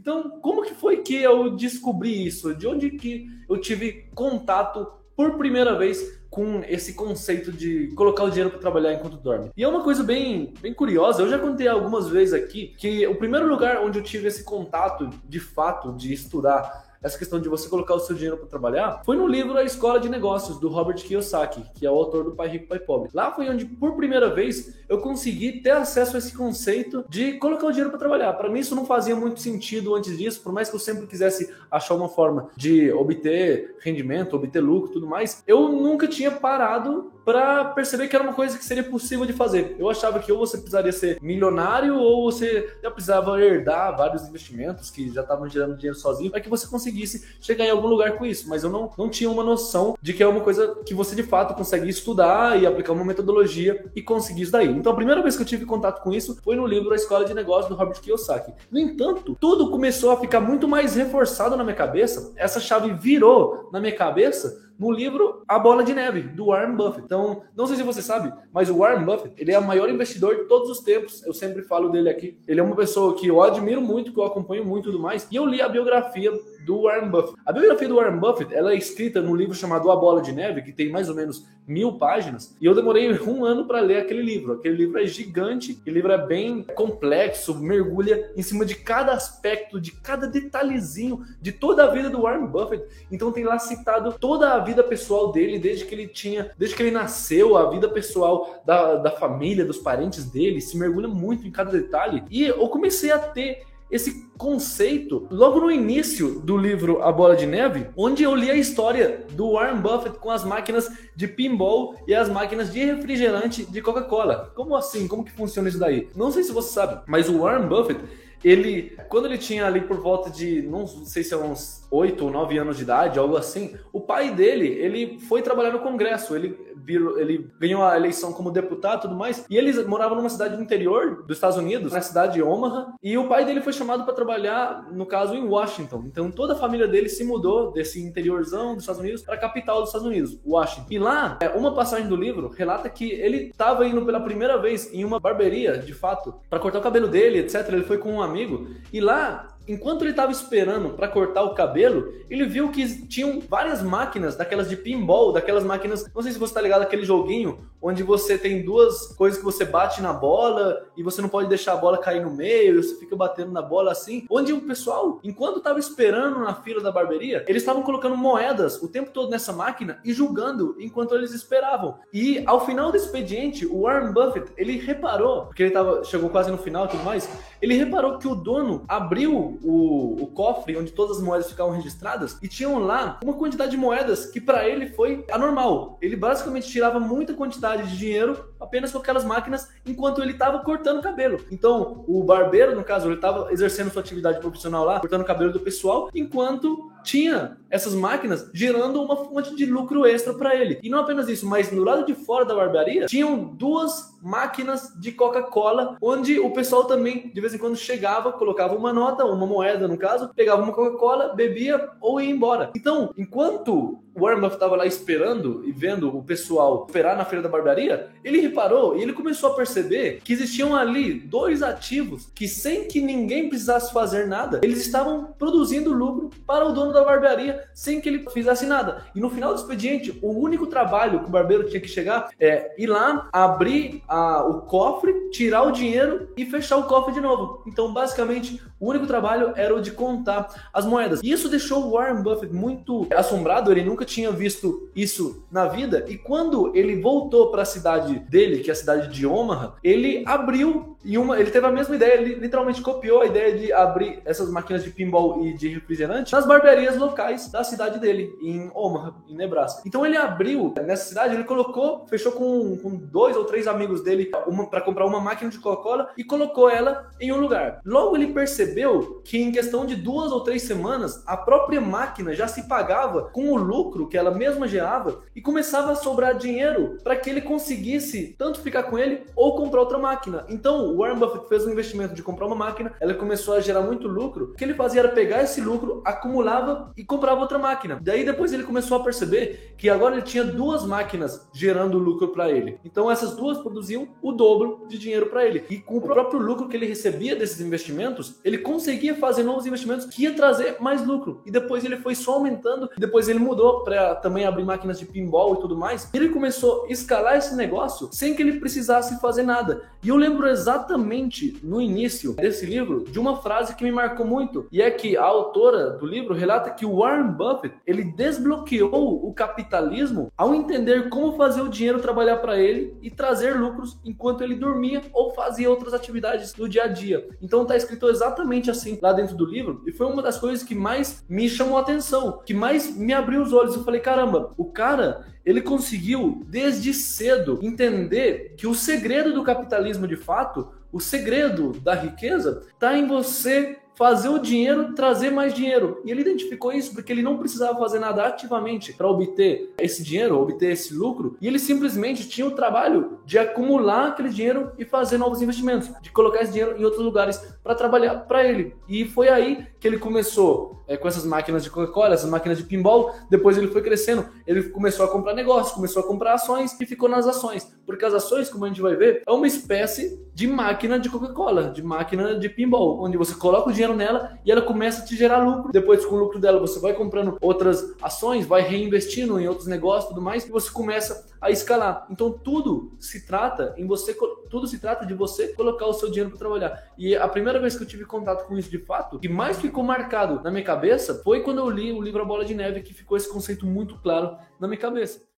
Então, como que foi que eu descobri isso? De onde que eu tive contato por primeira vez com esse conceito de colocar o dinheiro para trabalhar enquanto dorme? E é uma coisa bem curiosa, eu já contei algumas vezes aqui que o primeiro lugar onde eu tive esse contato, de fato, de estudar essa questão de você colocar o seu dinheiro para trabalhar, foi no livro A Escola de Negócios, do Robert Kiyosaki, que é o autor do Pai Rico, Pai Pobre. Lá foi onde, por primeira vez, eu consegui ter acesso a esse conceito de colocar o dinheiro para trabalhar. Para mim, isso não fazia muito sentido antes disso, por mais que eu sempre quisesse achar uma forma de obter rendimento, obter lucro e tudo mais, eu nunca tinha parado para perceber que era uma coisa que seria possível de fazer. Eu achava que ou você precisaria ser milionário ou você já precisava herdar vários investimentos que já estavam gerando dinheiro sozinho para que você conseguisse chegar em algum lugar com isso. Mas eu não tinha uma noção de que é uma coisa que você de fato consegue estudar e aplicar uma metodologia e conseguir isso daí. Então a primeira vez que eu tive contato com isso foi no livro A Escola de Negócios, do Robert Kiyosaki. No entanto, tudo começou a ficar muito mais reforçado na minha cabeça, essa chave virou na minha cabeça no livro A Bola de Neve, do Warren Buffett. Então, não sei se você sabe, mas o Warren Buffett, ele é o maior investidor de todos os tempos. Eu sempre falo dele aqui. Ele é uma pessoa que eu admiro muito, que eu acompanho muito e tudo mais. E eu li a biografia do Warren Buffett. A biografia do Warren Buffett, ela é escrita num livro chamado A Bola de Neve, que tem mais ou menos 1000 páginas. E eu demorei 1 ano para ler aquele livro. Aquele livro é gigante, o livro é bem complexo, mergulha em cima de cada aspecto, de cada detalhezinho de toda a vida do Warren Buffett. Então tem lá citado toda a vida pessoal dele, desde que ele nasceu, a vida pessoal da família, dos parentes dele, se mergulha muito em cada detalhe. E eu comecei a ter esse conceito logo no início do livro A Bola de Neve, onde eu li a história do Warren Buffett com as máquinas de pinball e as máquinas de refrigerante de Coca-Cola. Como assim? Como que funciona isso daí? Não sei se você sabe, mas o Warren Buffett, quando ele tinha ali por volta de, não sei se é uns 8 ou 9 anos de idade, algo assim, o pai dele, ele foi trabalhar no Congresso, ele ganhou a eleição como deputado e tudo mais, e eles moravam numa cidade do interior dos Estados Unidos, na cidade de Omaha, e o pai dele foi chamado para trabalhar, no caso, em Washington. Então toda a família dele se mudou desse interiorzão dos Estados Unidos para a capital dos Estados Unidos, Washington. E lá, uma passagem do livro relata que ele estava indo pela primeira vez em uma barbearia, de fato, para cortar o cabelo dele, etc. Ele foi com um amigo, e lá, enquanto ele estava esperando para cortar o cabelo, ele viu que tinham várias máquinas, daquelas de pinball, daquelas máquinas, não sei se você tá ligado, aquele joguinho onde você tem duas coisas que você bate na bola e você não pode deixar a bola cair no meio, você fica batendo na bola assim, onde o pessoal, enquanto estava esperando na fila da barbearia, eles estavam colocando moedas o tempo todo nessa máquina e julgando enquanto eles esperavam. E ao final do expediente, o Warren Buffett, ele reparou, porque chegou quase no final e tudo mais, ele reparou que o dono abriu o cofre onde todas as moedas ficavam registradas e tinham lá uma quantidade de moedas que para ele foi anormal. Ele basicamente tirava muita quantidade de dinheiro apenas com aquelas máquinas enquanto ele estava cortando o cabelo. Então o barbeiro, no caso, ele estava exercendo sua atividade profissional lá, cortando o cabelo do pessoal, enquanto tinha essas máquinas gerando uma fonte de lucro extra para ele. E não apenas isso, mas no lado de fora da barbearia tinham 2 máquinas de Coca-Cola, onde o pessoal também de vez em quando chegava, colocava uma nota, uma moeda no caso, pegava uma Coca-Cola, bebia ou ia embora. Então, enquanto o Warren Buffett estava lá esperando e vendo o pessoal esperar na feira da barbearia, ele reparou e ele começou a perceber que existiam ali 2 ativos que, sem que ninguém precisasse fazer nada, eles estavam produzindo lucro para o dono da barbearia sem que ele fizesse nada. E no final do expediente, o único trabalho que o barbeiro tinha que chegar é ir lá, abrir o cofre, tirar o dinheiro e fechar o cofre de novo. Então, basicamente, o único trabalho era o de contar as moedas. E isso deixou o Warren Buffett muito assombrado, ele nunca tinha visto isso na vida, e quando ele voltou para a cidade dele, que é a cidade de Omaha, ele abriu ele teve a mesma ideia, ele literalmente copiou a ideia de abrir essas máquinas de pinball e de refrigerante nas barbearias locais da cidade dele, em Omaha, em Nebraska. Então ele abriu nessa cidade, ele fechou com 2 ou 3 amigos dele para comprar uma máquina de Coca-Cola e colocou ela em um lugar. Logo ele percebeu que em questão de 2 ou 3 semanas, a própria máquina já se pagava com o lucro que ela mesma gerava e começava a sobrar dinheiro para que ele conseguisse tanto ficar com ele ou comprar outra máquina. Então o Warren Buffett fez um investimento de comprar uma máquina, ela começou a gerar muito lucro. O que ele fazia era pegar esse lucro, acumulava e comprava outra máquina. Daí depois ele começou a perceber que agora ele tinha duas máquinas gerando lucro para ele. Então essas duas produziam o dobro de dinheiro para ele. E com o próprio lucro que ele recebia desses investimentos, ele conseguia fazer novos investimentos que ia trazer mais lucro. E depois ele foi só aumentando. Depois ele mudou para também abrir máquinas de pinball e tudo mais. Ele começou a escalar esse negócio sem que ele precisasse fazer nada. E eu lembro exatamente no início desse livro de uma frase que me marcou muito. E é que a autora do livro relata que o Warren Buffett, ele desbloqueou o capitalismo ao entender como fazer o dinheiro trabalhar para ele e trazer lucros enquanto ele dormia ou fazia outras atividades do dia a dia. Então está escrito exatamente assim lá dentro do livro, e foi uma das coisas que mais me chamou a atenção, que mais me abriu os olhos. Eu falei, caramba, o cara, ele conseguiu desde cedo entender que o segredo do capitalismo de fato, o segredo da riqueza, está em você fazer o dinheiro trazer mais dinheiro. E ele identificou isso porque ele não precisava fazer nada ativamente para obter esse dinheiro, obter esse lucro, e ele simplesmente tinha o trabalho de acumular aquele dinheiro e fazer novos investimentos, de colocar esse dinheiro em outros lugares para trabalhar para ele. E foi aí que ele começou com essas máquinas de Coca-Cola, essas máquinas de pinball. Depois ele foi crescendo, ele começou a comprar negócios, começou a comprar ações e ficou nas ações, porque as ações, como a gente vai ver, é uma espécie de máquina de Coca-Cola, de máquina de pinball, onde você coloca o dinheiro nela e ela começa a te gerar lucro. Depois, com o lucro dela, você vai comprando outras ações, vai reinvestindo em outros negócios e tudo mais, e você começa a escalar. Então tudo se trata de você colocar o seu dinheiro para trabalhar. E a primeira vez que eu tive contato com isso de fato, o que mais ficou marcado na minha cabeça foi quando eu li o livro A Bola de Neve, que ficou esse conceito muito claro na minha cabeça.